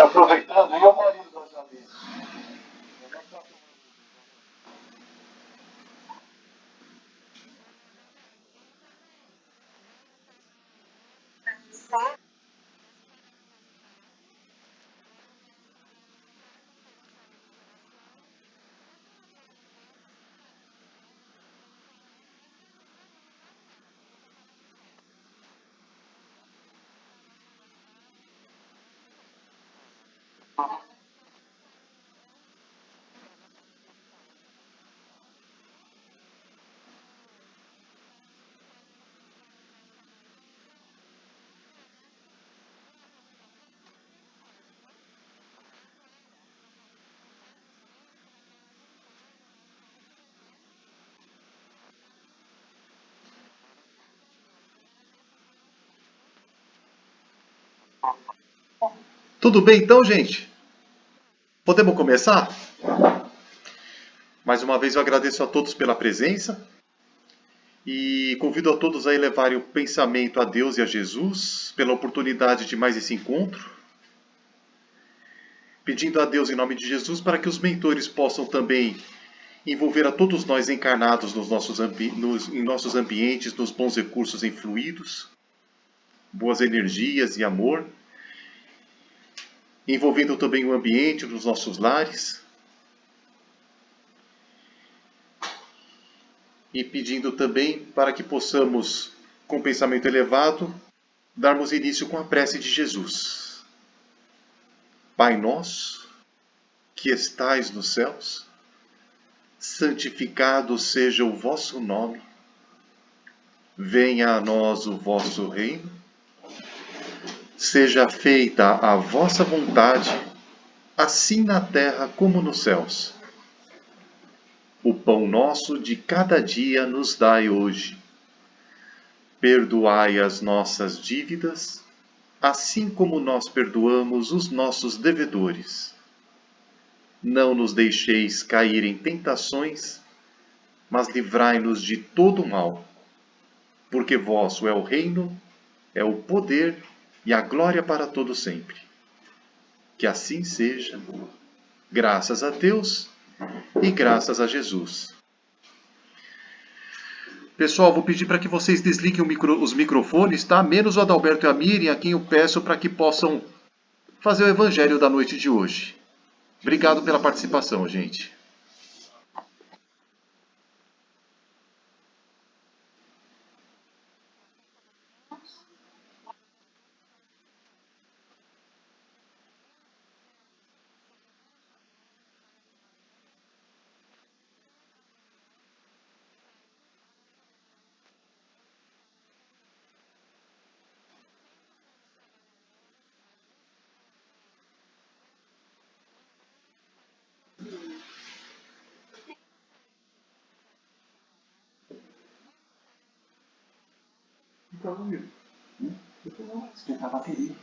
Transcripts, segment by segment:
Aproveitando, e o marido da Jamile? Tudo bem então, gente? Podemos começar? Mais uma vez eu agradeço a todos pela presença e convido a todos a elevarem o pensamento a Deus e a Jesus pela oportunidade de mais esse encontro, pedindo a Deus em nome de Jesus para que os mentores possam também envolver a todos nós encarnados em nossos ambientes, nos bons recursos e fluidos, boas energias e amor, envolvendo também o ambiente dos nossos lares e pedindo também para que possamos, com pensamento elevado, darmos início com a prece de Jesus. Pai nosso, que estais nos céus, santificado seja o vosso nome. Venha a nós o vosso reino. Seja feita a vossa vontade, assim na terra como nos céus. O pão nosso de cada dia nos dai hoje. Perdoai as nossas dívidas, assim como nós perdoamos os nossos devedores. Não nos deixeis cair em tentações, mas livrai-nos de todo o mal. Porque vosso é o reino, é o poder e a glória para todo sempre. Que assim seja, graças a Deus e graças a Jesus. Pessoal, vou pedir para que vocês desliguem os microfones, tá? Menos o Adalberto e a Miriam, a quem eu peço para que possam fazer o evangelho da noite de hoje. Obrigado pela participação, gente. Esquentar a bateria.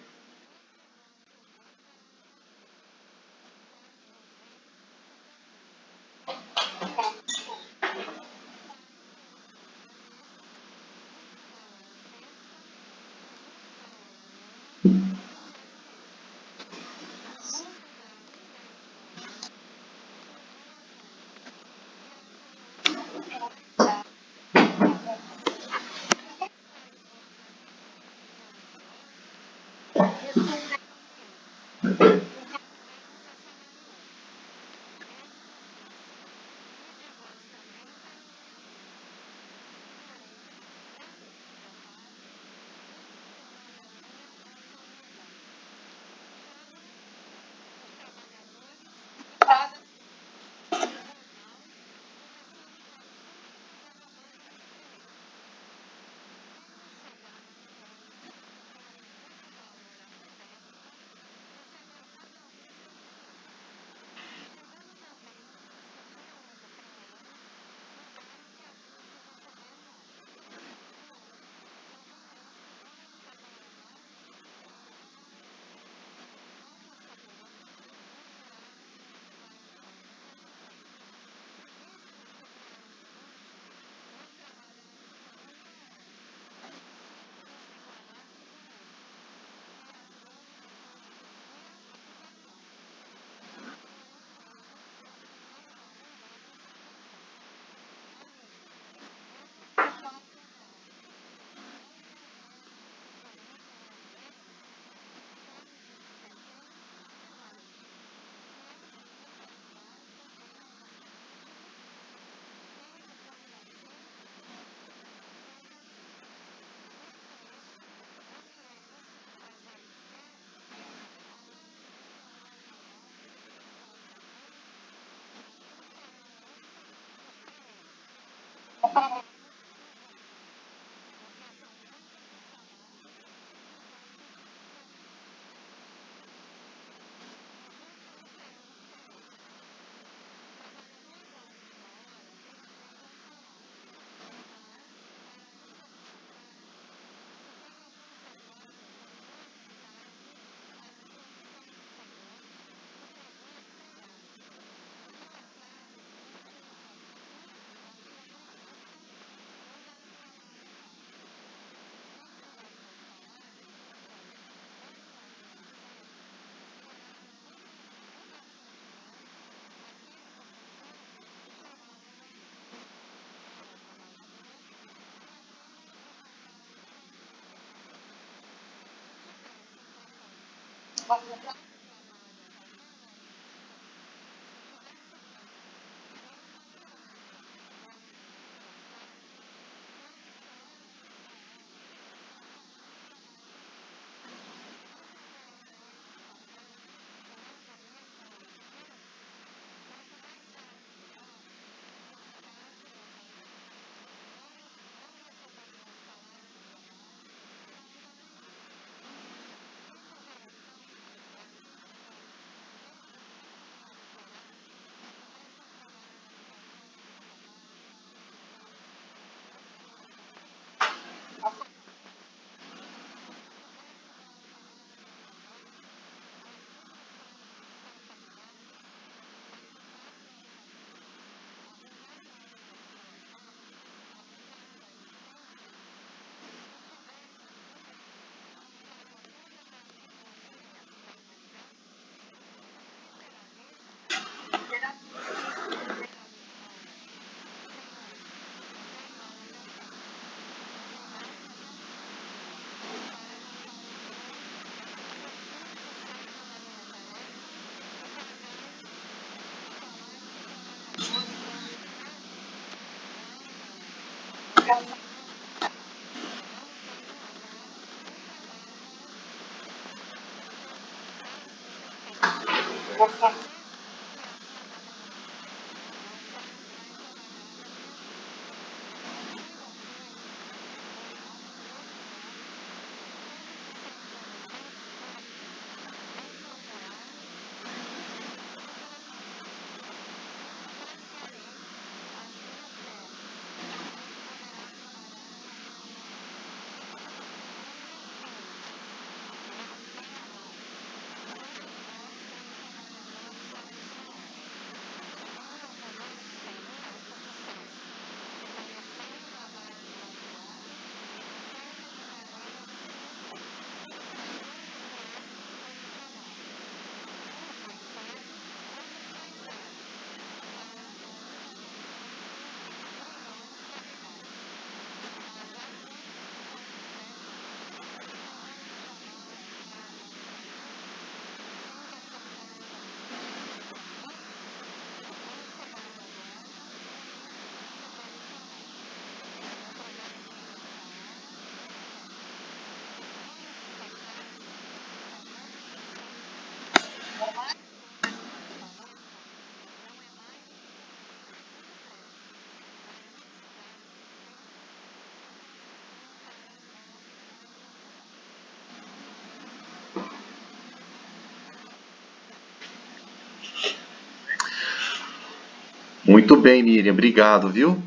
Muito bem, Miriam, obrigado, viu?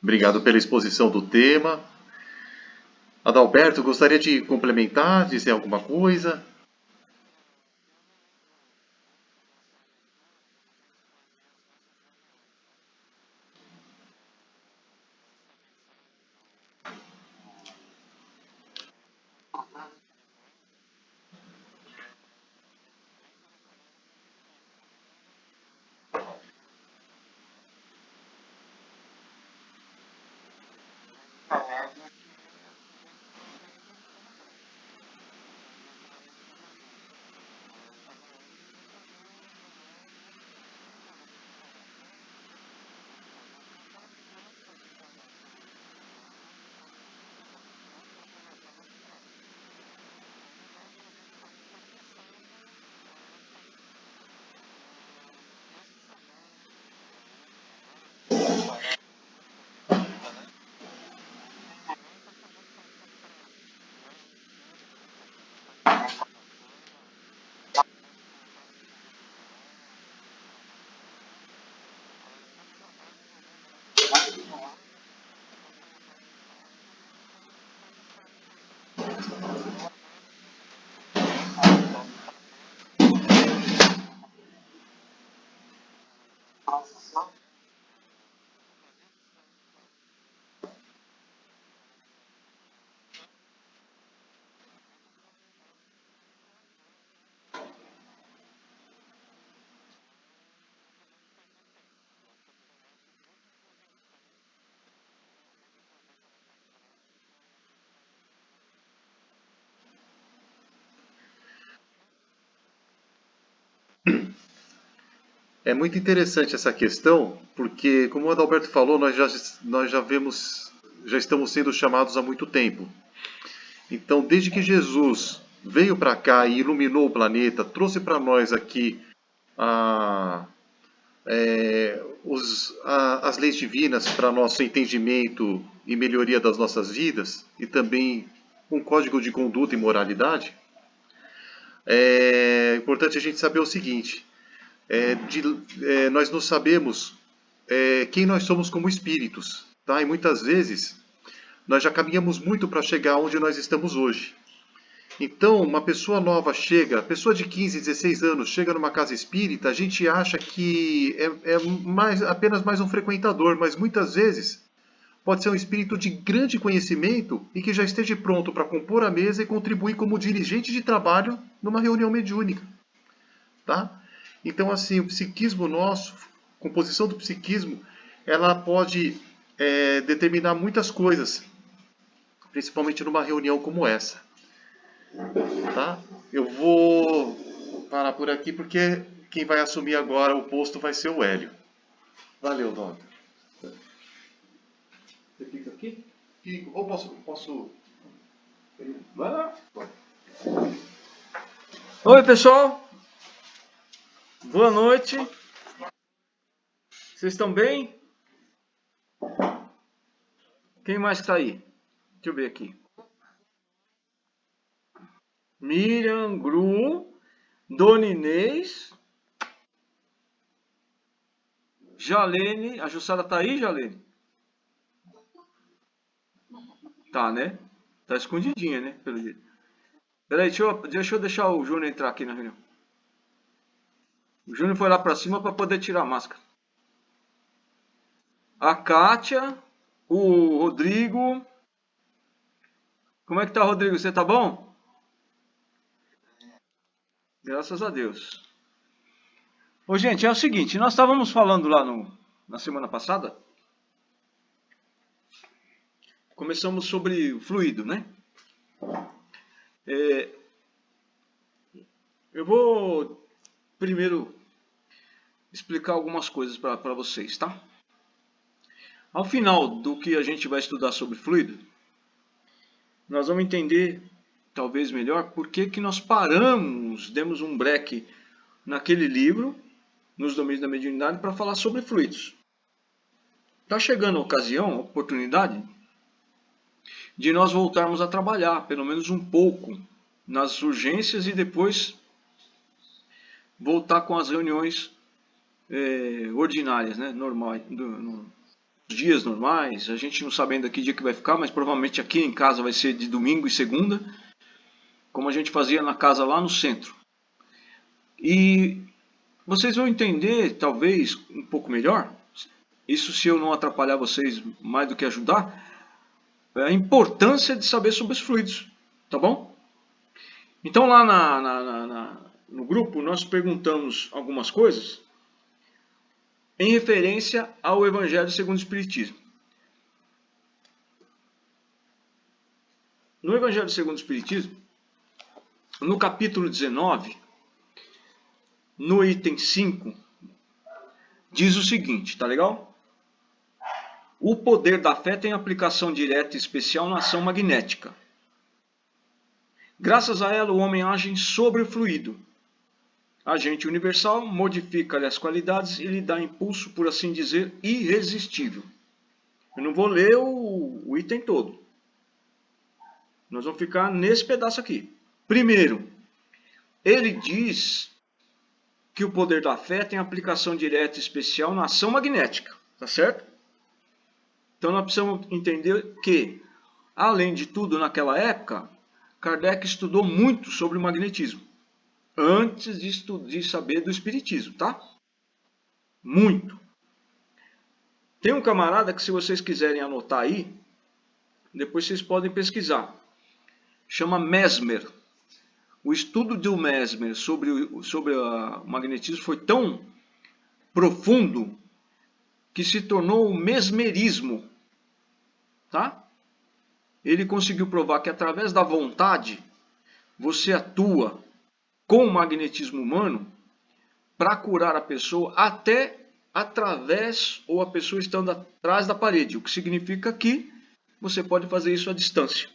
Obrigado pela exposição do tema. Adalberto, gostaria de complementar, dizer alguma coisa? É muito interessante essa questão, porque, como o Adalberto falou, já estamos sendo chamados há muito tempo. Então, desde que Jesus veio para cá e iluminou o planeta, trouxe para nós aqui a, as leis divinas para nosso entendimento e melhoria das nossas vidas, e também um código de conduta e moralidade, é importante a gente saber o seguinte: nós não sabemos quem nós somos como espíritos, tá? E muitas vezes nós já caminhamos muito para chegar onde nós estamos hoje. Então, uma pessoa nova chega, pessoa de 15, 16 anos, chega numa casa espírita, a gente acha que apenas mais um frequentador, mas muitas vezes pode ser um espírito de grande conhecimento e que já esteja pronto para compor a mesa e contribuir como dirigente de trabalho numa reunião mediúnica, tá? Então, assim, o psiquismo nosso, a composição do psiquismo, ela pode determinar muitas coisas, principalmente numa reunião como essa. Tá? Eu vou parar por aqui porque quem vai assumir agora o posto vai ser o Hélio. Valeu, Dona. Você fica aqui? Fico. Ou posso... Vai lá. Oi, pessoal. Boa noite. Vocês estão bem? Quem mais está aí? Deixa eu ver aqui. Miriam, Gru, Dona Inês, Jalene. A Jussara tá aí, Jalene? Tá, né? Tá escondidinha, né? Pelo jeito. Peraí, deixa eu deixar o Júnior entrar aqui na reunião. O Júnior foi lá pra cima para poder tirar a máscara. A Kátia, o Rodrigo. Como é que tá, Rodrigo? Você tá bom? Graças a Deus. Ô, gente, é o seguinte, nós estávamos falando lá na semana passada. Começamos sobre o fluido, né? Eu vou primeiro explicar algumas coisas para vocês, tá? Ao final do que a gente vai estudar sobre fluido, nós vamos entender, talvez melhor, por que nós paramos, demos um break naquele livro, nos domínios da mediunidade, para falar sobre fluidos. Está chegando a ocasião, a oportunidade, de nós voltarmos a trabalhar, pelo menos um pouco, nas urgências e depois voltar com as reuniões ordinárias, né? Normais, dias normais. A gente não sabe ainda que dia que vai ficar, mas provavelmente aqui em casa vai ser de domingo e segunda, como a gente fazia na casa lá no centro. E vocês vão entender, talvez, um pouco melhor, isso se eu não atrapalhar vocês mais do que ajudar, a importância de saber sobre os fluidos, tá bom? Então lá no grupo nós perguntamos algumas coisas em referência ao Evangelho segundo o Espiritismo. No Evangelho segundo o Espiritismo, no capítulo 19, no item 5, diz o seguinte, tá legal? O poder da fé tem aplicação direta e especial na ação magnética. Graças a ela, o homem age sobre o fluido. Agente universal, modifica-lhe as qualidades e lhe dá impulso, por assim dizer, irresistível. Eu não vou ler o item todo. Nós vamos ficar nesse pedaço aqui. Primeiro, ele diz que o poder da fé tem aplicação direta e especial na ação magnética. Tá certo? Então nós precisamos entender que, além de tudo, naquela época, Kardec estudou muito sobre o magnetismo, antes de saber do espiritismo, tá? Muito. Tem um camarada que, se vocês quiserem anotar aí, depois vocês podem pesquisar. Chama Mesmer. O estudo do Mesmer sobre o magnetismo foi tão profundo que se tornou o mesmerismo. Tá? Ele conseguiu provar que através da vontade você atua com o magnetismo humano para curar a pessoa até através ou a pessoa estando atrás da parede, o que significa que você pode fazer isso à distância.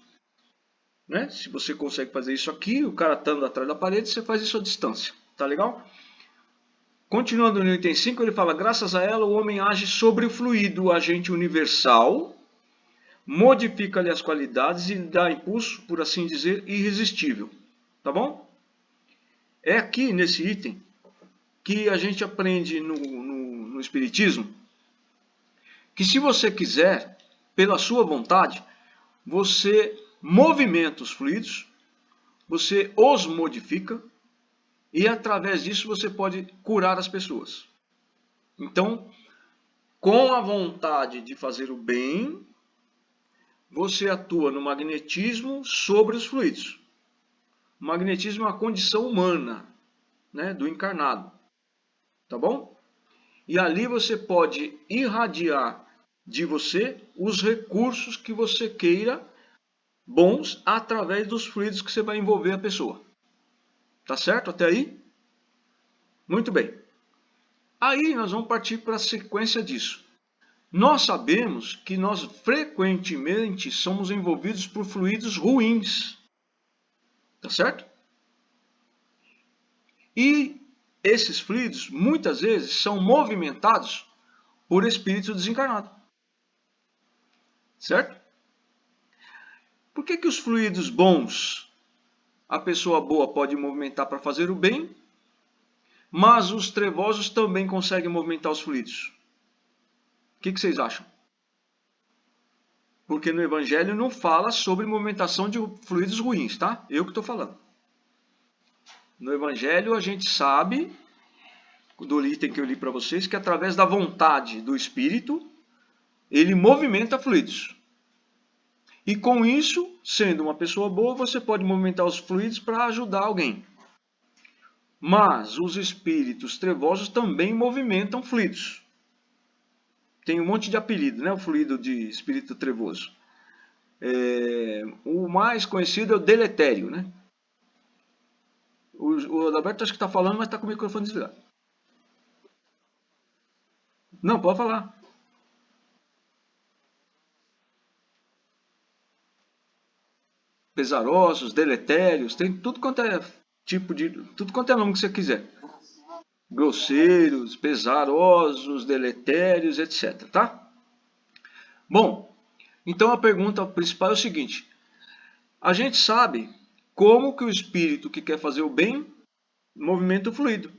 Né? Se você consegue fazer isso aqui, o cara estando atrás da parede, você faz isso à distância. Tá legal? Continuando no item 5, ele fala: graças a ela o homem age sobre o fluido, o agente universal, modifica-lhe as qualidades e dá impulso, por assim dizer, irresistível. Tá bom? É aqui nesse item que a gente aprende no Espiritismo que se você quiser, pela sua vontade, você movimenta os fluidos, você os modifica e através disso você pode curar as pessoas. Então, com a vontade de fazer o bem, você atua no magnetismo sobre os fluidos. O magnetismo é uma condição humana, né, do encarnado. Tá bom? E ali você pode irradiar de você os recursos que você queira bons através dos fluidos que você vai envolver a pessoa. Tá certo até aí? Muito bem. Aí nós vamos partir para a sequência disso. Nós sabemos que nós frequentemente somos envolvidos por fluidos ruins. Tá certo? E esses fluidos, muitas vezes, são movimentados por espírito desencarnado. Certo? Por que os fluidos bons, a pessoa boa pode movimentar para fazer o bem, mas os trevosos também conseguem movimentar os fluidos? O que vocês acham? Porque no Evangelho não fala sobre movimentação de fluidos ruins, tá? Eu que estou falando. No Evangelho a gente sabe, do item que eu li para vocês, que através da vontade do Espírito, ele movimenta fluidos. E com isso, sendo uma pessoa boa, você pode movimentar os fluidos para ajudar alguém. Mas os espíritos trevosos também movimentam fluidos. Tem um monte de apelido, né? O fluido de espírito trevoso. O mais conhecido é o deletério, né? O Adalberto acho que está falando, mas está com o microfone desligado. Não, pode falar. Pesarosos, deletérios, tem tudo quanto é tipo de... tudo quanto é nome que você quiser. Grosseiros, pesarosos, deletérios, etc. Tá? Bom, então a pergunta principal é o seguinte. A gente sabe como que o espírito que quer fazer o bem movimenta o fluido.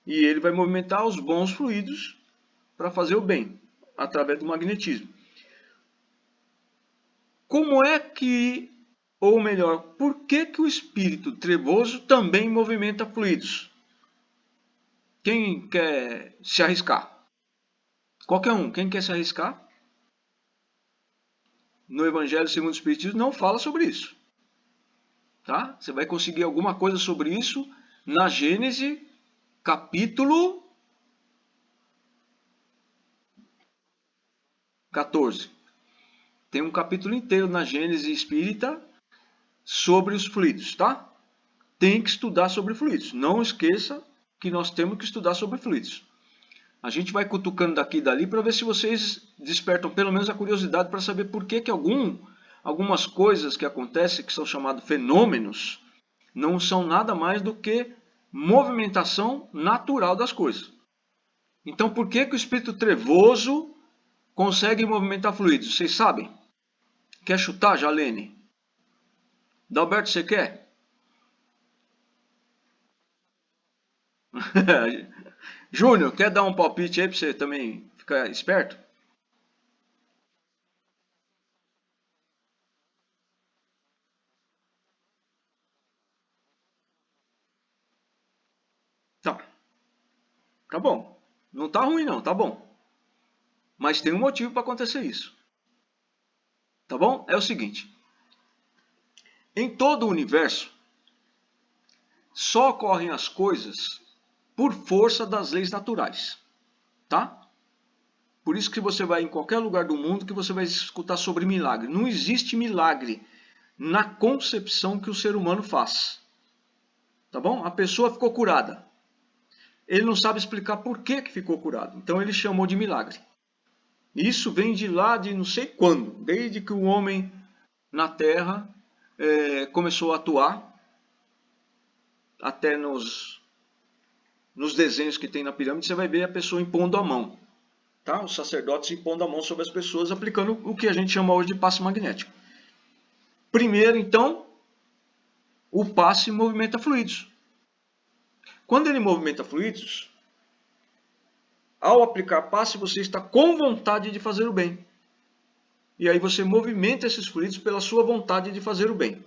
E ele vai movimentar os bons fluidos para fazer o bem, através do magnetismo. Como é que, ou melhor, por que o espírito trevoso também movimenta fluidos? Quem quer se arriscar? Qualquer um. Quem quer se arriscar? No Evangelho segundo o Espiritismo não fala sobre isso. Tá? Você vai conseguir alguma coisa sobre isso na Gênese, capítulo 14. Tem um capítulo inteiro na Gênese Espírita sobre os fluidos, tá? Tem que estudar sobre fluidos. Não esqueça que nós temos que estudar sobre fluidos. A gente vai cutucando daqui e dali para ver se vocês despertam pelo menos a curiosidade para saber por que algumas coisas que acontecem, que são chamados fenômenos, não são nada mais do que movimentação natural das coisas. Então, por que o espírito trevoso consegue movimentar fluidos? Vocês sabem? Quer chutar, Jalene? Dalberto, você quer? Júnior, quer dar um palpite aí para você também ficar esperto? Tá bom. Não tá ruim não, tá bom. Mas tem um motivo para acontecer isso. Tá bom? É o seguinte. Em todo o universo, só ocorrem as coisas por força das leis naturais. Tá? Por isso que você vai em qualquer lugar do mundo que você vai escutar sobre milagre. Não existe milagre na concepção que o ser humano faz. Tá bom? A pessoa ficou curada. ele não sabe explicar por que ficou curado. Então ele chamou de milagre. Isso vem de lá de não sei quando, desde que o homem na Terra começou a atuar, até nos desenhos que tem na pirâmide, você vai ver a pessoa impondo a mão. Tá? Os sacerdotes impondo a mão sobre as pessoas, aplicando o que a gente chama hoje de passe magnético. Primeiro, então, o passe movimenta fluidos. Quando ele movimenta fluidos, ao aplicar passe, você está com vontade de fazer o bem. E aí você movimenta esses fluidos pela sua vontade de fazer o bem.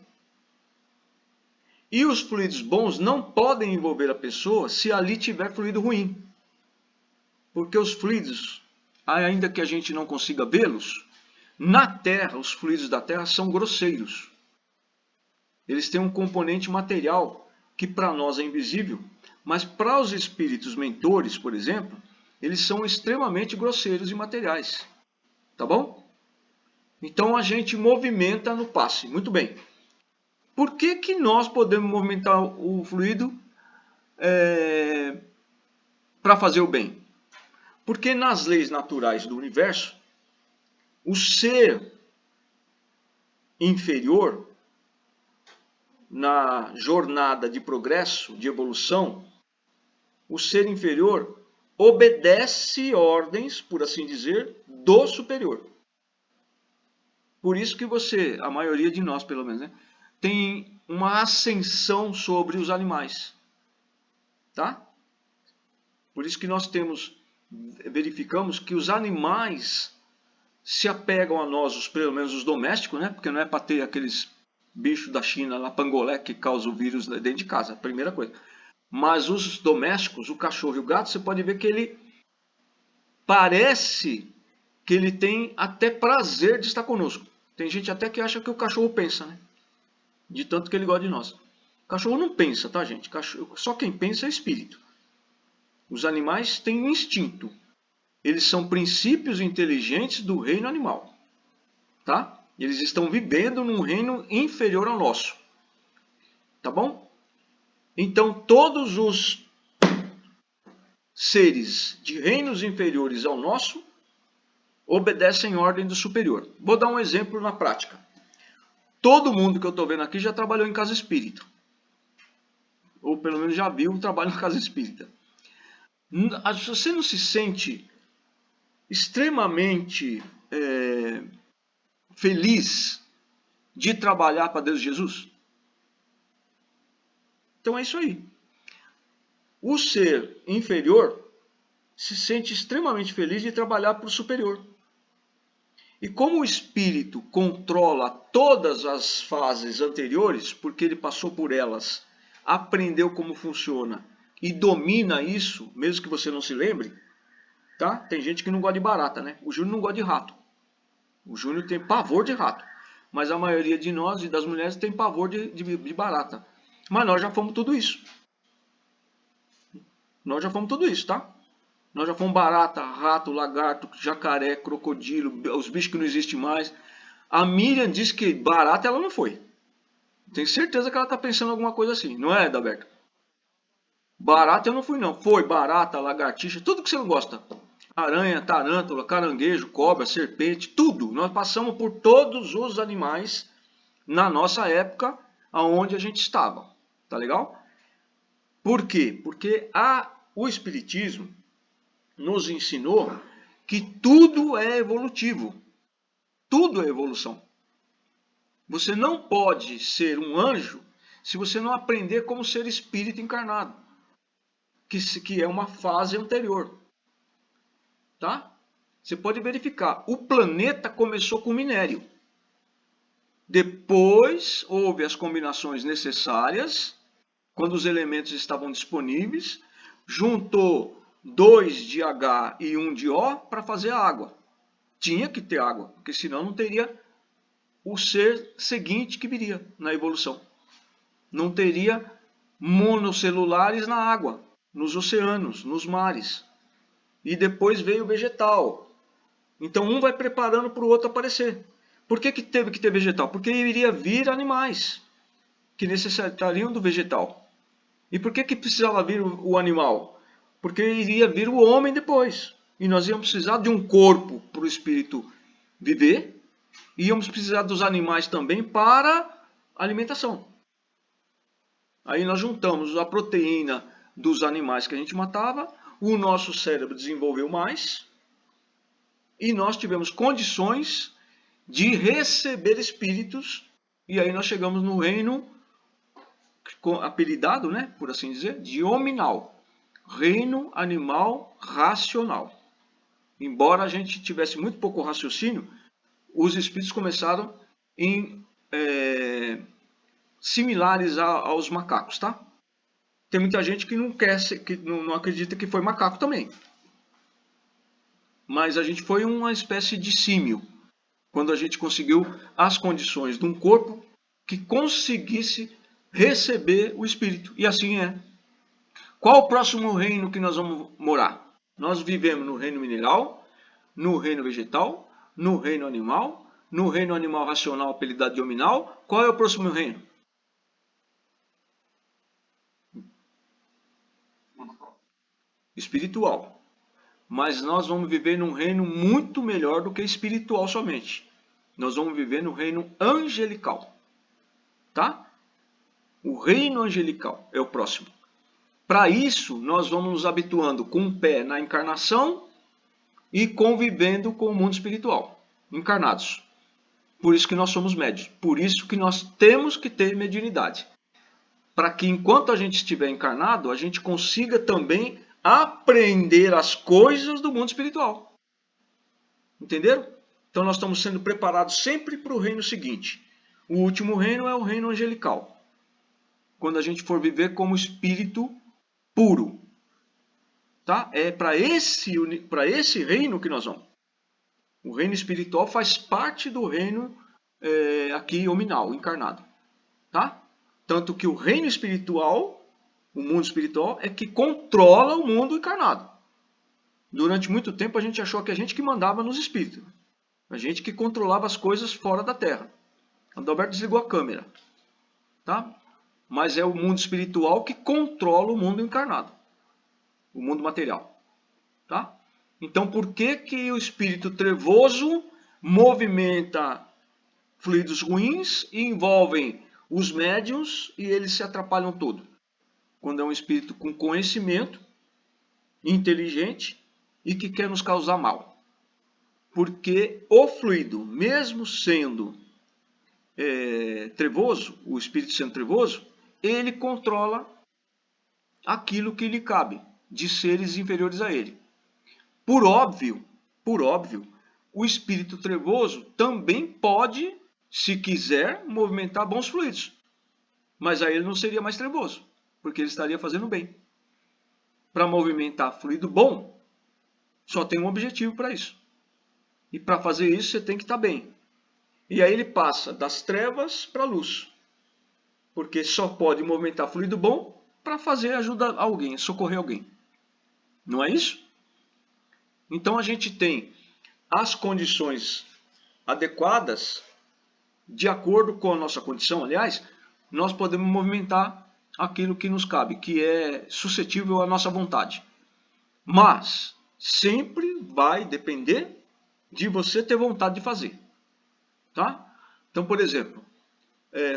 E os fluidos bons não podem envolver a pessoa se ali tiver fluido ruim. Porque os fluidos, ainda que a gente não consiga vê-los, na Terra, os fluidos da Terra são grosseiros. Eles têm um componente material que para nós é invisível, mas para os espíritos mentores, por exemplo, eles são extremamente grosseiros e materiais. Tá bom? Então a gente movimenta no passe. Muito bem. Por que que nós podemos movimentar o fluido para fazer o bem? Porque nas leis naturais do universo, o ser inferior, na jornada de progresso, de evolução, o ser inferior obedece ordens, por assim dizer, do superior. Por isso que você, a maioria de nós pelo menos, né, tem uma ascensão sobre os animais. Tá? Por isso que nós verificamos que os animais se apegam a nós, pelo menos os domésticos, né? Porque não é para ter aqueles bichos da China, lá, pangolé, que causam o vírus dentro de casa, a primeira coisa. Mas os domésticos, o cachorro e o gato, você pode ver que ele parece que ele tem até prazer de estar conosco. Tem gente até que acha que o cachorro pensa, né? De tanto que ele gosta de nós. O cachorro não pensa, tá, gente? Só quem pensa é espírito. Os animais têm um instinto. Eles são princípios inteligentes do reino animal. Tá? Eles estão vivendo num reino inferior ao nosso. Tá bom? Então, todos os seres de reinos inferiores ao nosso obedecem ordem do superior. Vou dar um exemplo na prática. Todo mundo que eu estou vendo aqui já trabalhou em casa espírita. Ou pelo menos já viu um trabalho em casa espírita. Você não se sente extremamente feliz de trabalhar para Deus e Jesus? Então é isso aí. O ser inferior se sente extremamente feliz de trabalhar para o superior. E como o espírito controla todas as fases anteriores, porque ele passou por elas, aprendeu como funciona e domina isso, mesmo que você não se lembre, tá? Tem gente que não gosta de barata, né? O Júnior não gosta de rato. O Júnior tem pavor de rato. Mas a maioria de nós e das mulheres tem pavor de barata. Mas nós já fomos tudo isso. Nós já fomos tudo isso, tá? Nós já fomos barata, rato, lagarto, jacaré, crocodilo, os bichos que não existem mais. A Miriam disse que barata ela não foi. Tenho certeza que ela está pensando alguma coisa assim. Não é, Daberto? Barata eu não fui, não. Foi barata, lagartixa, tudo que você não gosta. Aranha, tarântula, caranguejo, cobra, serpente, tudo. Nós passamos por todos os animais na nossa época aonde a gente estava. Tá legal? Por quê? Porque o Espiritismo nos ensinou que tudo é evolutivo. Tudo é evolução. Você não pode ser um anjo se você não aprender como ser espírito encarnado, que é uma fase anterior. Tá? Você pode verificar. O planeta começou com minério. Depois houve as combinações necessárias, quando os elementos estavam disponíveis, juntou 2 de H e 1 de O para fazer a água. Tinha que ter água, porque senão não teria o ser seguinte que viria na evolução. Não teria monocelulares na água, nos oceanos, nos mares. E depois veio o vegetal. Então um vai preparando para o outro aparecer. Por que teve que ter vegetal? Porque iria vir animais que necessitariam do vegetal. E por que precisava vir o animal? Porque iria vir o homem depois. E nós íamos precisar de um corpo para o espírito viver. E íamos precisar dos animais também para alimentação. Aí nós juntamos a proteína dos animais que a gente matava, o nosso cérebro desenvolveu mais e nós tivemos condições de receber espíritos, e aí nós chegamos no reino apelidado, né, por assim dizer, de hominal, reino animal racional. Embora a gente tivesse muito pouco raciocínio, os espíritos começaram em similares aos macacos, tá? Tem muita gente que não acredita que foi macaco também. Mas a gente foi uma espécie de símio, quando a gente conseguiu as condições de um corpo que conseguisse receber o espírito. E assim é. Qual o próximo reino que nós vamos morar? Nós vivemos no reino mineral, no reino vegetal, no reino animal, no reino animal racional, apelidado de hominal. Qual é o próximo reino? Espiritual. Mas nós vamos viver num reino muito melhor do que espiritual somente. Nós vamos viver no reino angelical. Tá? O reino angelical é o próximo. Para isso, nós vamos nos habituando com um pé na encarnação e convivendo com o mundo espiritual, encarnados. Por isso que nós somos médios. Por isso que nós temos que ter mediunidade. Para que enquanto a gente estiver encarnado, a gente consiga também aprender as coisas do mundo espiritual. Entenderam? Então nós estamos sendo preparados sempre para o reino seguinte. O último reino é o reino angelical. Quando a gente for viver como espírito puro. Tá? É para esse reino que nós vamos. O reino espiritual faz parte do reino aqui hominal, encarnado. Tá? Tanto que o reino espiritual, o mundo espiritual, é que controla o mundo encarnado. Durante muito tempo a gente achou que a gente que mandava nos espíritos. A gente que controlava as coisas fora da Terra. Adalberto desligou a câmera. Tá? Mas é o mundo espiritual que controla o mundo encarnado. O mundo material. Tá? Então por que o espírito trevoso movimenta fluidos ruins e envolvem os médiuns e eles se atrapalham todo? Quando é um espírito com conhecimento, inteligente e que quer nos causar mal. Porque o fluido, mesmo sendo trevoso, o espírito sendo trevoso, ele controla aquilo que lhe cabe, de seres inferiores a ele. Por óbvio, o espírito trevoso também pode, se quiser, movimentar bons fluidos. Mas aí ele não seria mais trevoso, porque ele estaria fazendo bem. Para movimentar fluido bom, só tem um objetivo para isso. E para fazer isso você tem que estar bem. E aí ele passa das trevas para a luz. Porque só pode movimentar fluido bom para fazer ajudar alguém, socorrer alguém. Não é isso? Então a gente tem as condições adequadas, de acordo com a nossa condição, aliás, nós podemos movimentar aquilo que nos cabe, que é suscetível à nossa vontade. Mas sempre vai depender de você ter vontade de fazer. Tá? Então, por exemplo,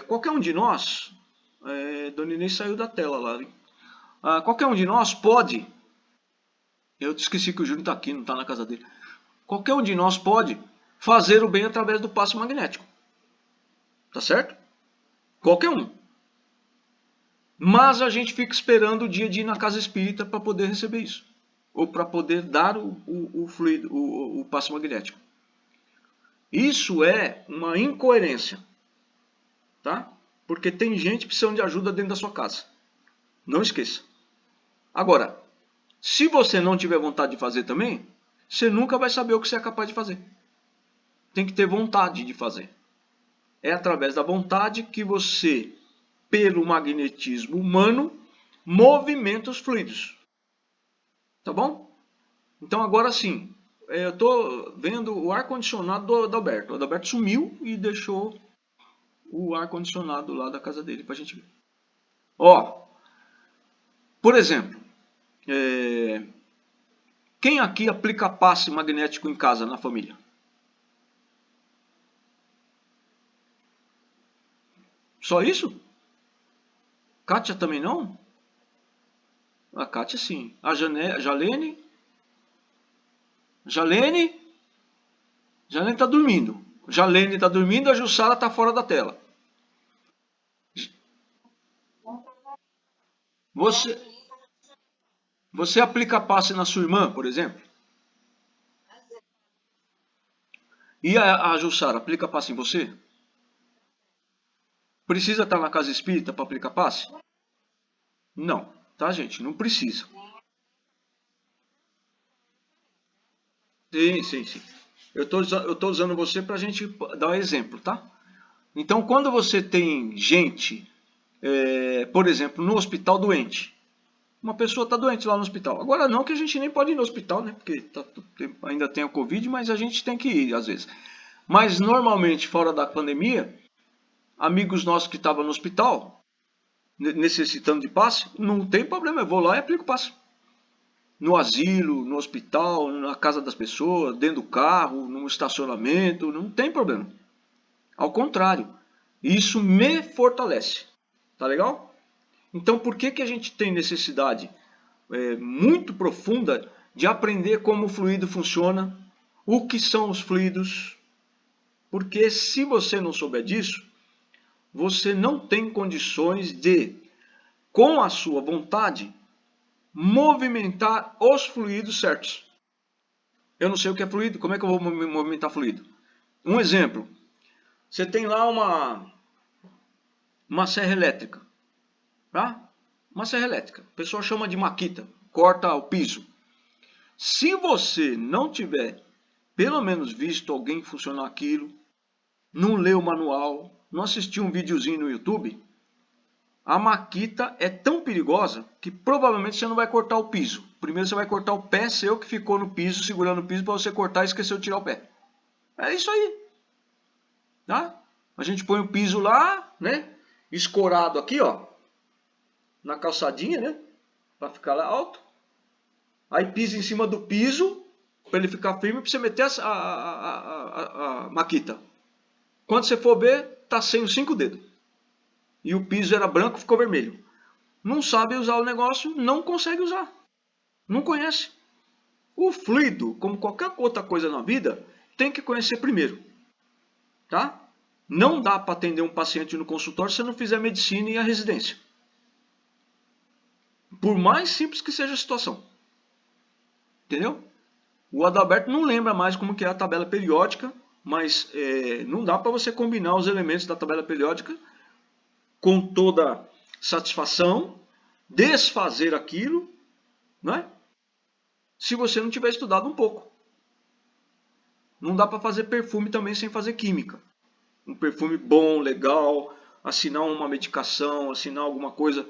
qualquer um de nós, Dona Inês saiu da tela lá, qualquer um de nós pode, eu esqueci que o Júnior está aqui, não está na casa dele, qualquer um de nós pode fazer o bem através do passe magnético. Tá certo? Qualquer um. Mas a gente fica esperando o dia de ir na casa espírita para poder receber isso. Ou para poder dar o fluido, o passe magnético. Isso é uma incoerência. Tá? Porque tem gente precisando de ajuda dentro da sua casa. Não esqueça. Agora, se você não tiver vontade de fazer também, você nunca vai saber o que você é capaz de fazer. Tem que ter vontade de fazer. É através da vontade que você, pelo magnetismo humano, movimenta os fluidos. Tá bom? Então agora sim, eu estou vendo o ar-condicionado do Adalberto. O Adalberto sumiu e deixou o ar-condicionado lá da casa dele para a gente ver. Ó, por exemplo, Quem aqui aplica passe magnético em casa, na família? Só isso? Kátia também não? A Kátia sim. A Jalene? Jalene tá dormindo. Jalene tá dormindo, a Jussara tá fora da tela. Você aplica passe na sua irmã, por exemplo? E a Jussara aplica passe em você? Precisa estar na casa espírita para aplicar passe? Não, tá, gente? Não precisa. Sim. Eu tô usando você para a gente dar um exemplo, tá? Então, quando você tem gente, por exemplo, no hospital doente, uma pessoa está doente lá no hospital. Agora não que a gente nem pode ir no hospital, né? Porque ainda tem a Covid, mas a gente tem que ir às vezes. Mas normalmente, fora da pandemia, amigos nossos que estavam no hospital, necessitando de passe, não tem problema, eu vou lá e aplico passe. No asilo, no hospital, na casa das pessoas, dentro do carro, no estacionamento, não tem problema. Ao contrário, isso me fortalece. Tá legal? Então, por que a gente tem necessidade muito profunda de aprender como o fluido funciona, o que são os fluidos? Porque se você não souber disso, você não tem condições de, com a sua vontade, movimentar os fluidos certos. Eu não sei o que é fluido, como é que eu vou movimentar fluido? Um exemplo, você tem lá uma serra elétrica, tá? Uma serra elétrica, o pessoal chama de maquita, corta o piso. Se você não tiver, pelo menos visto alguém funcionar aquilo, não leu o manual, não assistiu um videozinho no YouTube, a maquita é tão perigosa que provavelmente você não vai cortar o piso. Primeiro você vai cortar o pé seu que ficou no piso, segurando o piso, para você cortar e esqueceu de tirar o pé. É isso aí. Tá? A gente põe o piso lá, né? Escorado aqui, ó. Na calçadinha, né? Para ficar lá alto. Aí pisa em cima do piso, para ele ficar firme, para você meter a maquita. Quando você for ver, tá sem os 5 dedos. E o piso era branco, ficou vermelho. Não sabe usar o negócio, não consegue usar. Não conhece. O fluido, como qualquer outra coisa na vida, tem que conhecer primeiro. Tá? Não dá para atender um paciente no consultório se você não fizer medicina e a residência. Por mais simples que seja a situação. Entendeu? O Adalberto não lembra mais como que é a tabela periódica, mas não dá para você combinar os elementos da tabela periódica com toda satisfação, desfazer aquilo, né? Se você não tiver estudado um pouco. Não dá para fazer perfume também sem fazer química. Um perfume bom, legal, assinar uma medicação, assinar alguma coisa.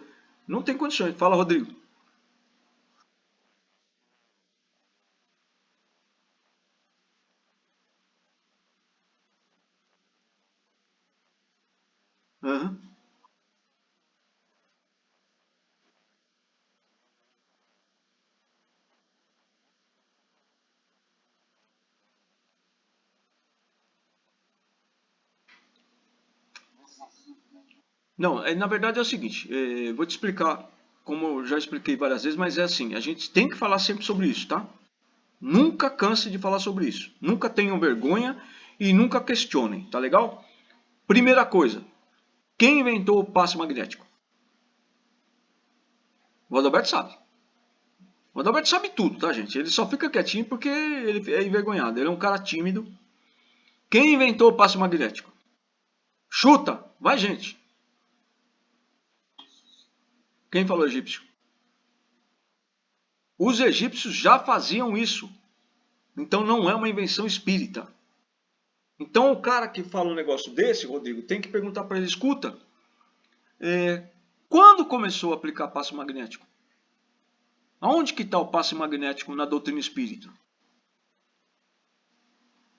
Não tem condições. Fala, Rodrigo. Uhum. Não, na verdade é o seguinte, vou te explicar, como eu já expliquei várias vezes, mas é assim, a gente tem que falar sempre sobre isso, tá? Nunca canse de falar sobre isso. Nunca tenham vergonha e nunca questionem, tá legal? Primeira coisa, quem inventou o passe magnético? O Adalberto sabe. O Adalberto sabe tudo, tá, gente? Ele só fica quietinho porque ele é envergonhado. Ele é um cara tímido. Quem inventou o passe magnético? Chuta! Vai, gente! Quem falou egípcio? Os egípcios já faziam isso. Então não é uma invenção espírita. Então o cara que fala um negócio desse, Rodrigo, tem que perguntar para ele, escuta, quando começou a aplicar passe magnético? Aonde que está o passe magnético na doutrina espírita?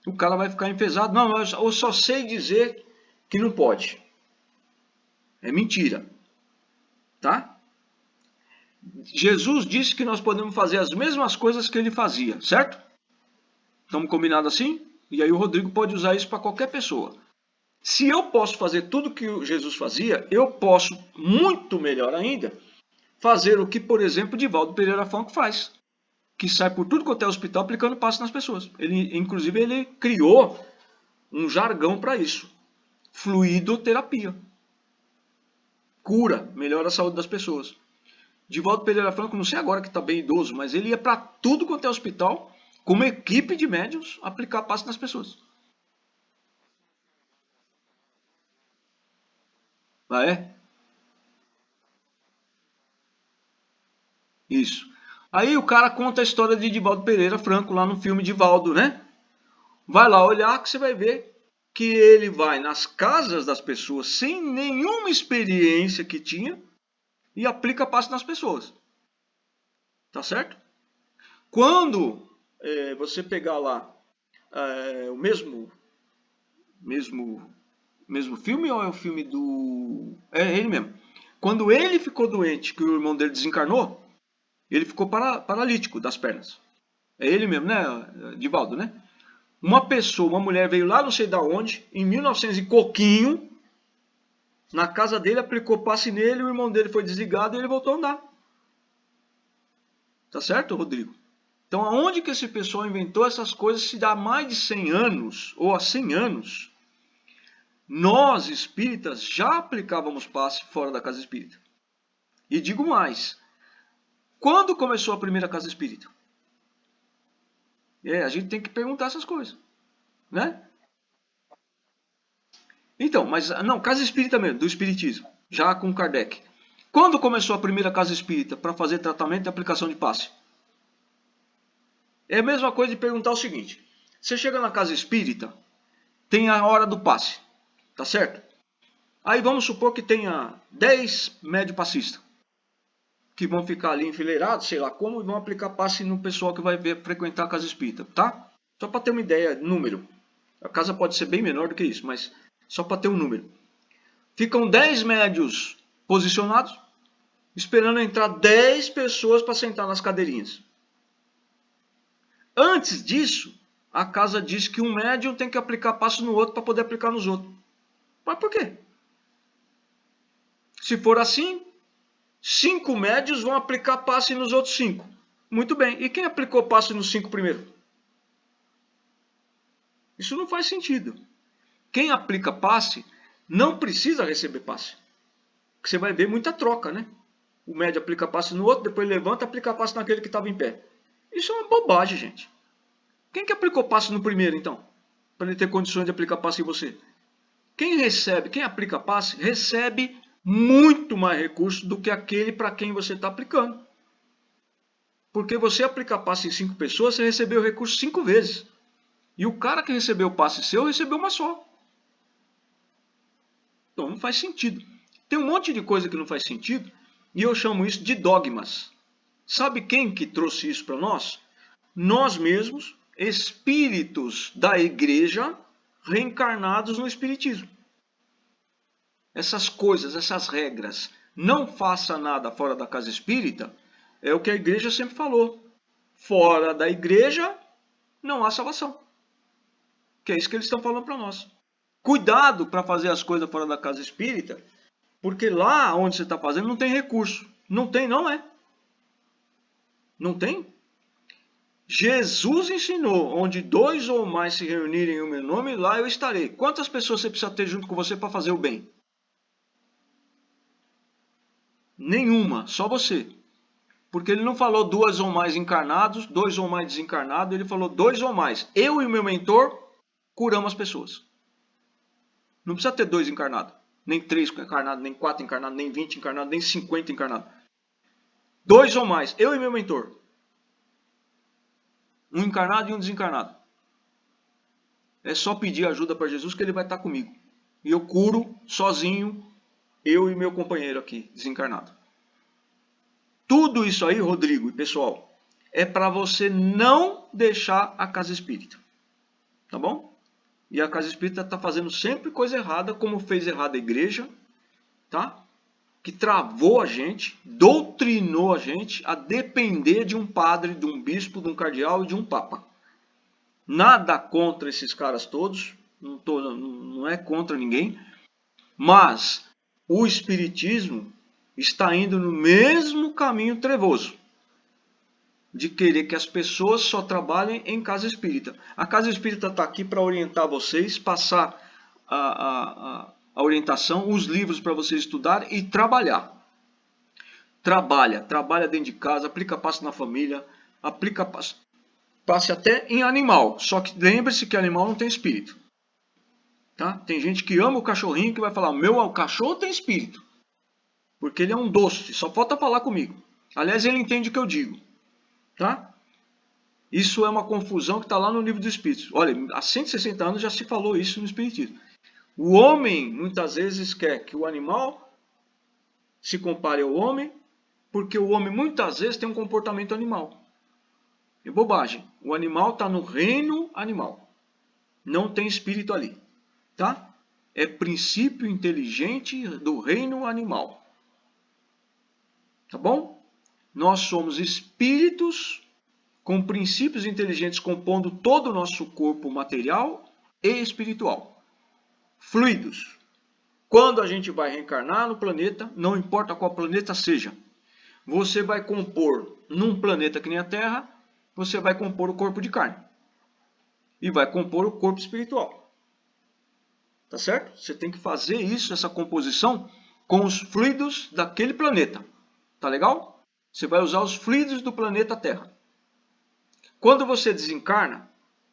O cara vai ficar enfesado. Não, eu só sei dizer que não pode. É mentira. Tá? Jesus disse que nós podemos fazer as mesmas coisas que ele fazia, certo? Estamos combinados assim? E aí o Rodrigo pode usar isso para qualquer pessoa. Se eu posso fazer tudo que Jesus fazia, eu posso, muito melhor ainda, fazer o que, por exemplo, Divaldo Pereira Franco faz. Que sai por tudo quanto é hospital aplicando passe nas pessoas. Inclusive, ele criou um jargão para isso. Fluidoterapia. Cura, melhora a saúde das pessoas. Divaldo Pereira Franco, não sei agora que está bem idoso, mas ele ia para tudo quanto é hospital, com uma equipe de médiuns, aplicar passe nas pessoas. Ah, é? Isso. Aí o cara conta a história de Divaldo Pereira Franco lá no filme Divaldo, né? Vai lá olhar que você vai ver que ele vai nas casas das pessoas sem nenhuma experiência que tinha e aplica passe nas pessoas. Tá certo? Quando você pegar lá o mesmo filme ou é o filme do... É ele mesmo. Quando ele ficou doente, que o irmão dele desencarnou, ele ficou paralítico das pernas. É ele mesmo, né, Divaldo, né? Uma pessoa, uma mulher veio lá não sei da onde, em 1900 e coquinho, na casa dele, aplicou passe nele, o irmão dele foi desligado e ele voltou a andar. Tá certo, Rodrigo? Então, aonde que esse pessoal inventou essas coisas se dá mais de 100 anos, ou há 100 anos, nós, espíritas, já aplicávamos passe fora da casa espírita. E digo mais, quando começou a primeira casa espírita? A gente tem que perguntar essas coisas, né? Então, mas não, casa espírita mesmo, do espiritismo, já com Kardec. Quando começou a primeira casa espírita para fazer tratamento e aplicação de passe? É a mesma coisa de perguntar o seguinte: você chega na casa espírita, tem a hora do passe, tá certo? Aí vamos supor que tenha 10 médio passistas, que vão ficar ali enfileirados, sei lá como, e vão aplicar passe no pessoal que vai frequentar a casa espírita, tá? Só para ter uma ideia, número. A casa pode ser bem menor do que isso, mas só para ter um número. Ficam 10 médios posicionados, esperando entrar 10 pessoas para sentar nas cadeirinhas. Antes disso, a casa diz que um médium tem que aplicar passe no outro para poder aplicar nos outros. Mas por quê? Se for assim, 5 médios vão aplicar passe nos outros 5. Muito bem. E quem aplicou passe nos 5 primeiro? Isso não faz sentido. Quem aplica passe não precisa receber passe. Porque você vai ver muita troca, né? O médio aplica passe no outro, depois levanta e aplica passe naquele que estava em pé. Isso é uma bobagem, gente. Quem que aplicou passe no primeiro, então? Para ele ter condições de aplicar passe em você. Quem aplica passe, recebe muito mais recursos do que aquele para quem você está aplicando. Porque você aplica passe em 5 pessoas, você recebeu o recurso 5 vezes. E o cara que recebeu o passe seu, recebeu uma só. Então não faz sentido. Tem um monte de coisa que não faz sentido, e eu chamo isso de dogmas. Sabe quem que trouxe isso para nós? Nós mesmos, espíritos da igreja, reencarnados no espiritismo. Essas coisas, essas regras, não faça nada fora da casa espírita, é o que a igreja sempre falou. Fora da igreja, não há salvação. Que é isso que eles estão falando para nós. Cuidado para fazer as coisas fora da casa espírita, porque lá onde você está fazendo não tem recurso. Não tem, não é? Não tem? Jesus ensinou, onde 2 ou mais se reunirem em meu nome, lá eu estarei. Quantas pessoas você precisa ter junto com você para fazer o bem? Nenhuma, só você. Porque ele não falou 2 ou mais encarnados, 2 ou mais desencarnados, ele falou 2 ou mais. Eu e o meu mentor curamos as pessoas. Não precisa ter 2 encarnados, nem 3 encarnados, nem 4 encarnados, nem 20 encarnados, nem 50 encarnados. 2 ou mais, eu e meu mentor. Um encarnado e um desencarnado. É só pedir ajuda para Jesus que ele vai estar comigo. E eu curo sozinho, eu e meu companheiro aqui, desencarnado. Tudo isso aí, Rodrigo e pessoal, é para você não deixar a casa espírita. Tá bom? E a casa espírita está fazendo sempre coisa errada, como fez errada a igreja. Tá? que travou a gente, doutrinou a gente a depender de um padre, de um bispo, de um cardeal e de um papa. Nada contra esses caras todos, não é contra ninguém, mas o espiritismo está indo no mesmo caminho trevoso de querer que as pessoas só trabalhem em casa espírita. A casa espírita está aqui para orientar vocês, passar a orientação, os livros para vocês estudarem e trabalhar. Trabalha dentro de casa, aplica passe na família, aplica passe até em animal. Só que lembre-se que animal não tem espírito. Tá? Tem gente que ama o cachorrinho que vai falar, o cachorro tem espírito. Porque ele é um doce, só falta falar comigo. Aliás, ele entende o que eu digo. Tá? Isso é uma confusão que está lá no livro dos Espíritos. Olha, há 160 anos já se falou isso no Espiritismo. O homem, muitas vezes, quer que o animal se compare ao homem, porque o homem, muitas vezes, tem um comportamento animal. É bobagem. O animal está no reino animal. Não tem espírito ali. Tá? É princípio inteligente do reino animal. Tá bom? Nós somos espíritos com princípios inteligentes compondo todo o nosso corpo material e espiritual. Fluidos. Quando a gente vai reencarnar no planeta, não importa qual planeta seja, você vai compor num planeta que nem a Terra, você vai compor o corpo de carne. E vai compor o corpo espiritual. Tá certo? Você tem que fazer isso, essa composição, com os fluidos daquele planeta. Tá legal? Você vai usar os fluidos do planeta Terra. Quando você desencarna,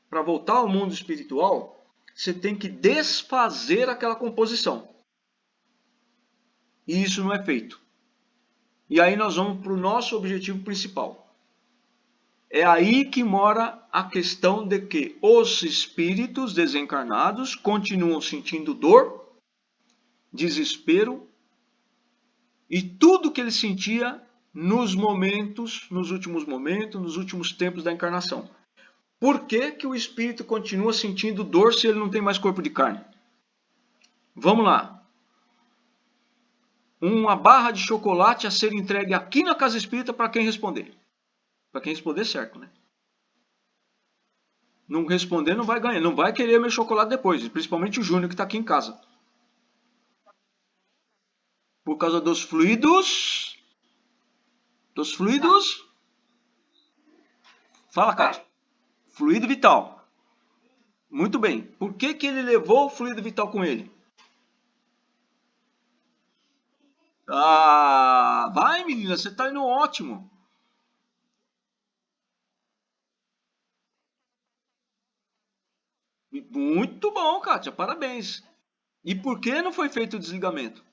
para voltar ao mundo espiritual, você tem que desfazer aquela composição. E isso não é feito. E aí nós vamos para o nosso objetivo principal. É aí que mora a questão de que os espíritos desencarnados continuam sentindo dor, desespero e tudo que ele sentia nos últimos momentos, nos últimos tempos da encarnação. Por que que o espírito continua sentindo dor se ele não tem mais corpo de carne? Vamos lá. Uma barra de chocolate a ser entregue aqui na casa espírita para quem responder. Para quem responder certo, né? Não responder não vai ganhar, não vai querer meu chocolate depois, principalmente o Júnior que está aqui em casa. Por causa dos fluidos. Dos fluidos. Fala, Cátia. Fluido vital. Muito bem. Por que que ele levou o fluido vital com ele? Ah, vai menina, você está indo ótimo. Muito bom, Kátia, parabéns. E por que não foi feito o desligamento?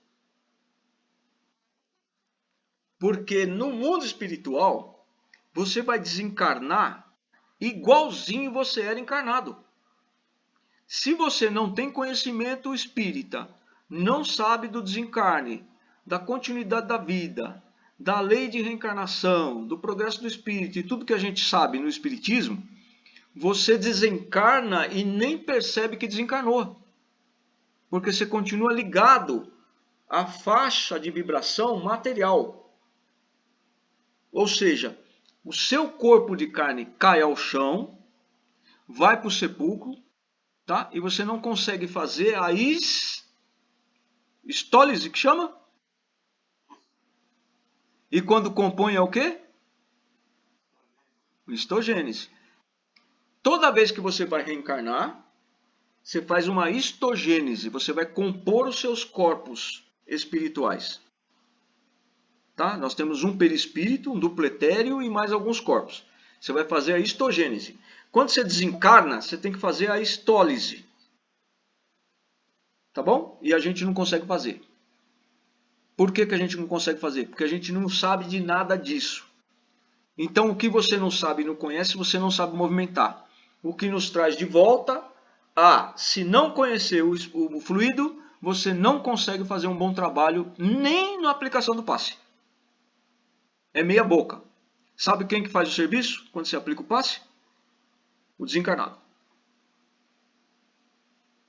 Porque no mundo espiritual, você vai desencarnar igualzinho você era encarnado. Se você não tem conhecimento espírita, não sabe do desencarne, da continuidade da vida, da lei de reencarnação, do progresso do espírito e tudo que a gente sabe no espiritismo, você desencarna e nem percebe que desencarnou. Porque você continua ligado à faixa de vibração material. Ou seja, o seu corpo de carne cai ao chão, vai para o sepulcro, tá? E você não consegue fazer a estólise, que chama? E quando compõe é o quê? Histogênese. Toda vez que você vai reencarnar, você faz uma histogênese, você vai compor os seus corpos espirituais. Tá? Nós temos um perispírito, um duplo etéreo e mais alguns corpos. Você vai fazer a histogênese. Quando você desencarna, você tem que fazer a histólise. Tá bom? E a gente não consegue fazer. Por que que a gente não consegue fazer? Porque a gente não sabe de nada disso. Então, o que você não sabe e não conhece, você não sabe movimentar. O que nos traz de volta a, se não conhecer o fluido, você não consegue fazer um bom trabalho nem na aplicação do passe. É meia boca. Sabe quem que faz o serviço quando você aplica o passe? O desencarnado.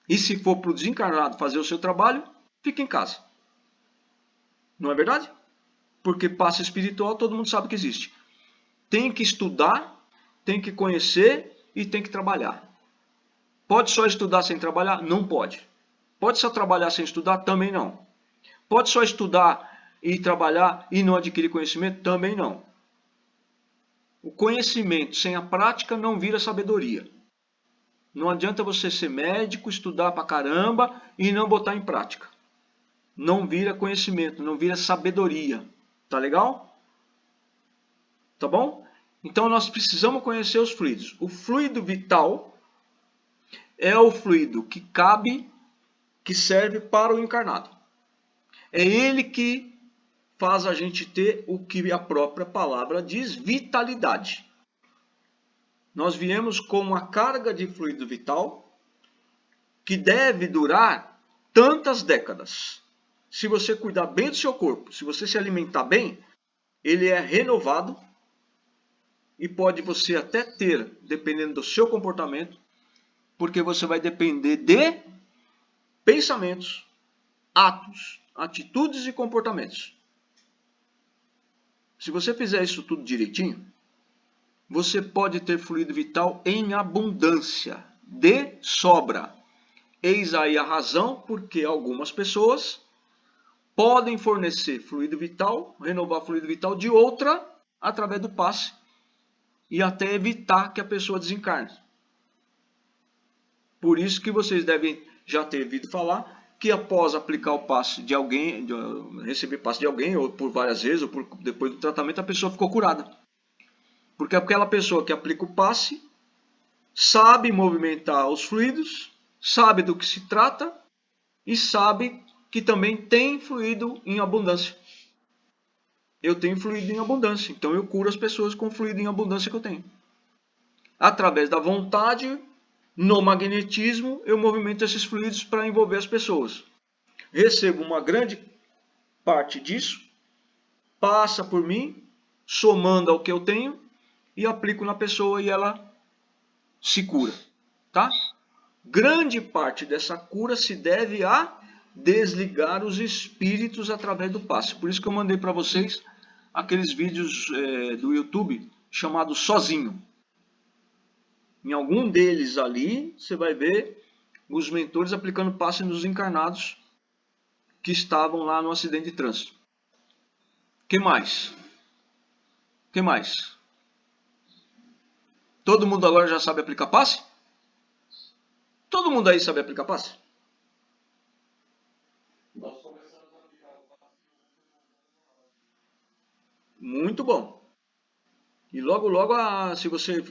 E se for para o desencarnado fazer o seu trabalho, fica em casa. Não é verdade? Porque passe espiritual todo mundo sabe que existe. Tem que estudar, tem que conhecer e tem que trabalhar. Pode só estudar sem trabalhar? Não pode. Pode só trabalhar sem estudar? Também não. Pode só estudar e trabalhar e não adquirir conhecimento? Também não. O conhecimento sem a prática não vira sabedoria. Não adianta você ser médico, estudar pra caramba e não botar em prática. Não vira conhecimento, não vira sabedoria. Tá legal? Tá bom? Então nós precisamos conhecer os fluidos. O fluido vital é o fluido que cabe, que serve para o encarnado. É ele que faz a gente ter o que a própria palavra diz, vitalidade. Nós viemos com uma carga de fluido vital que deve durar tantas décadas. Se você cuidar bem do seu corpo, se você se alimentar bem, ele é renovado e pode você até ter, dependendo do seu comportamento, porque você vai depender de pensamentos, atos, atitudes e comportamentos. Se você fizer isso tudo direitinho, você pode ter fluido vital em abundância, de sobra. Eis aí a razão porque algumas pessoas podem fornecer fluido vital, renovar fluido vital de outra através do passe e até evitar que a pessoa desencarne. Por isso que vocês devem já ter ouvido falar que após aplicar o passe de alguém, receber passe de alguém, ou por várias vezes, ou depois do tratamento, a pessoa ficou curada. Porque aquela pessoa que aplica o passe sabe movimentar os fluidos, sabe do que se trata e sabe que também tem fluido em abundância. Eu tenho fluido em abundância, então eu curo as pessoas com o fluido em abundância que eu tenho. Através da vontade, no magnetismo, eu movimento esses fluidos para envolver as pessoas. Recebo uma grande parte disso, passa por mim, somando ao que eu tenho, e aplico na pessoa e ela se cura, tá? Grande parte dessa cura se deve a desligar os espíritos através do passe. Por isso que eu mandei para vocês aqueles vídeos do YouTube chamados Sozinho. Em algum deles ali, você vai ver os mentores aplicando passe nos encarnados que estavam lá no acidente de trânsito. Que mais? Que mais? Todo mundo agora já sabe aplicar passe? Todo mundo aí sabe aplicar passe? Nós começamos a aplicar o passe. Muito bom. E logo, logo, se você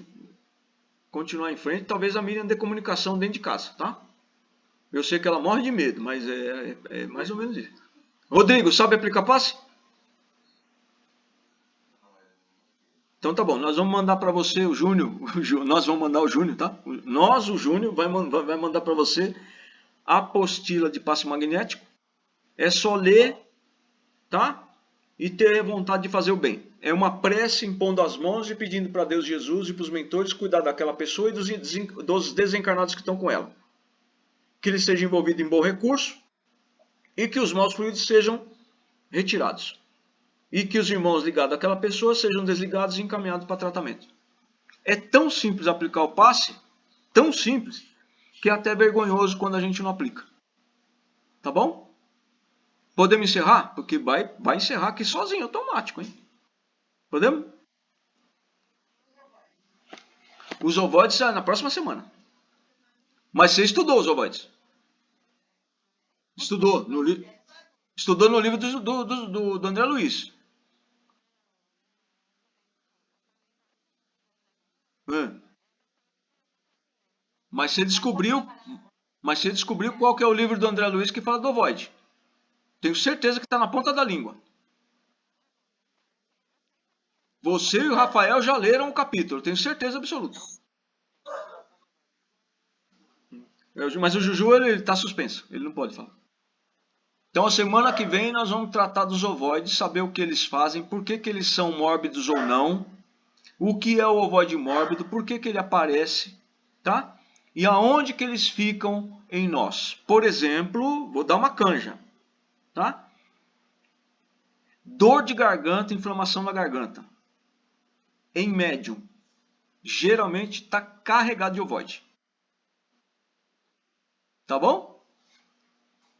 continuar em frente, talvez a Miriam dê comunicação dentro de casa, tá? Eu sei que ela morre de medo, mas é mais ou menos isso. Rodrigo, sabe aplicar passe? Então tá bom, nós vamos mandar para você o Júnior, nós vamos mandar o Júnior, tá? Nós, o Júnior, vai mandar para você a apostila de passe magnético. É só ler, tá? E ter vontade de fazer o bem. É uma prece impondo as mãos e pedindo para Deus Jesus e para os mentores cuidar daquela pessoa e dos desencarnados que estão com ela. Que ele seja envolvido em bom recurso e que os maus fluidos sejam retirados. E que os irmãos ligados àquela pessoa sejam desligados e encaminhados para tratamento. É tão simples aplicar o passe, tão simples, que é até vergonhoso quando a gente não aplica. Tá bom? Podemos encerrar? Porque vai encerrar aqui sozinho, automático, hein? Podemos? Os ovoides na próxima semana. Mas você estudou os ovoides? Estudou no livro do André Luiz. Mas você descobriu qual que é o livro do André Luiz que fala do ovoide. Tenho certeza que está na ponta da língua. Você e o Rafael já leram o capítulo, tenho certeza absoluta. Mas o Juju ele está suspenso, ele não pode falar. Então a semana que vem nós vamos tratar dos ovoides, saber o que eles fazem, por que eles são mórbidos ou não, o que é o ovoide mórbido, por que ele aparece, tá? E aonde que eles ficam em nós. Por exemplo, vou dar uma canja, tá? Dor de garganta, inflamação na garganta. Em médium, geralmente está carregado de ovoide. Tá bom?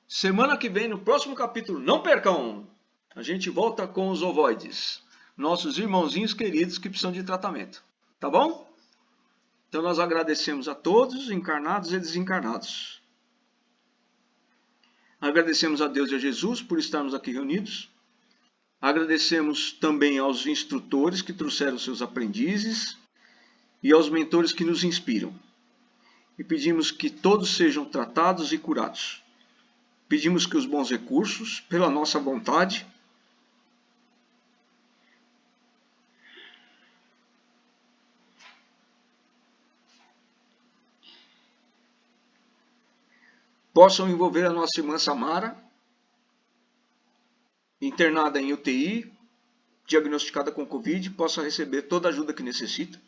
Semana que vem, no próximo capítulo, não percam! A gente volta com os ovoides. Nossos irmãozinhos queridos que precisam de tratamento. Tá bom? Então nós agradecemos a todos, encarnados e desencarnados. Agradecemos a Deus e a Jesus por estarmos aqui reunidos. Agradecemos também aos instrutores que trouxeram seus aprendizes e aos mentores que nos inspiram. E pedimos que todos sejam tratados e curados. Pedimos que os bons recursos, pela nossa vontade, possam envolver a nossa irmã Samara, internada em UTI, diagnosticada com Covid, possa receber toda a ajuda que necessita.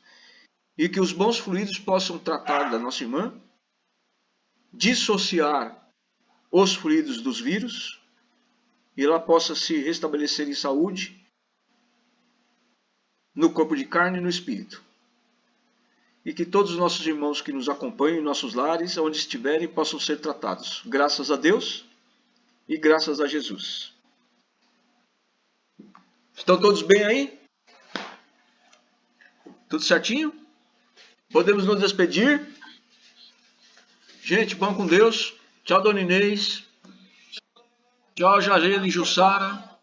E que os bons fluidos possam tratar da nossa irmã, dissociar os fluidos dos vírus, e ela possa se restabelecer em saúde, no corpo de carne e no espírito. E que todos os nossos irmãos que nos acompanham em nossos lares, onde estiverem, possam ser tratados. Graças a Deus e graças a Jesus. Estão todos bem aí? Tudo certinho? Podemos nos despedir? Gente, vão com Deus. Tchau, Dona Inês. Tchau, Jarele e Jussara.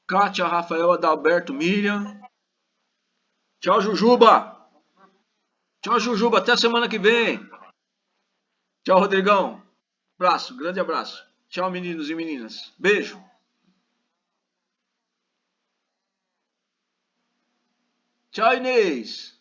Kátia, Rafael, Adalberto, Miriam. Tchau, Jujuba. Tchau, Jujuba. Até semana que vem. Tchau, Rodrigão. Abraço, grande abraço. Tchau, meninos e meninas. Beijo. Tchau, Inês.